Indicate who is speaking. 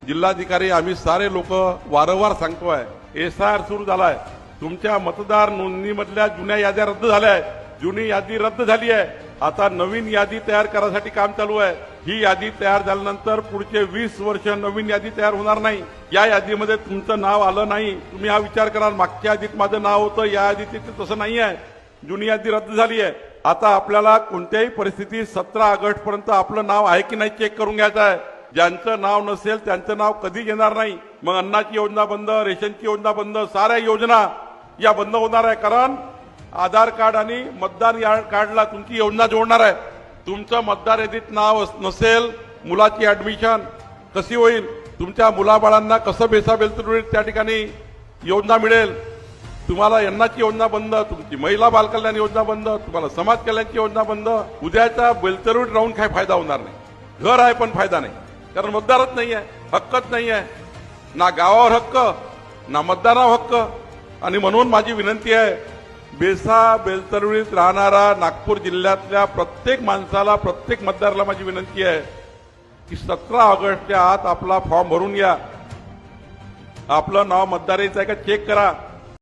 Speaker 1: जिल्हाधिकारी आम्ही सारे लोक वारंवार सांगतोय, एसआर सुरू झालाय. तुमच्या मतदार नोंदणीमधल्या जुन्या याद्या रद्द झाल्या आहेत. जुनी यादी रद्द झाली आहे. आता नवीन यादी तयार करण्यासाठी काम चालू आहे. ही यादी तयार झाल्यानंतर पुढचे 20 वर्ष नवीन यादी तयार होणार नाही. या यादीमध्ये तुमचं नाव आलं नाही. तुम्ही हा विचार कराल, मागच्या यादीत माझं नाव होतं, या यादीत तसं नाही आहे. जुनी यादी रद्द झाली आहे. आता आपल्याला कोणत्याही परिस्थितीत 17 ऑगस्ट पर्यंत आपलं नाव आहे की नाही चेक करून घ्यायचं आहे. ज्यांचं नाव नसेल त्यांचं नाव कधी येणार नाही. मग अन्नाची योजना बंद, रेशनची योजना बंद, साऱ्या योजना या बंद होणार आहे. कारण आधार कार्ड आणि मतदार कार्डला तुमची योजना जोडणार आहे. तुमचं मतदार यादीत नाव नसेल, मुलाची ऍडमिशन कशी होईल, तुमच्या मुलाबाळांना कसं बेसाबेल त्या ठिकाणी योजना मिळेल. तुम्हाला अन्नाची योजना बंद, तुमची महिला बालकल्याण योजना बंद, तुम्हाला समाज कल्याणची योजना बंद. उद्याच्या बेलतरुड राहून काय फायदा होणार नाही. घर आहे पण फायदा नाही, कारण मतदारच नाही आहे, हक्कच नाही आहे. ना गावावर हक्क, ना मतदारावर हक्क. आणि म्हणून माझी विनंती आहे, बेलतरुडीत राहणारा नागपूर जिल्ह्यातल्या प्रत्येक माणसाला, प्रत्येक मतदाराला माझी विनंती आहे की 17 ऑगस्टच्या आत आपला फॉर्म भरून घ्या. आपलं नाव मतदाराचं आहे का चेक करा.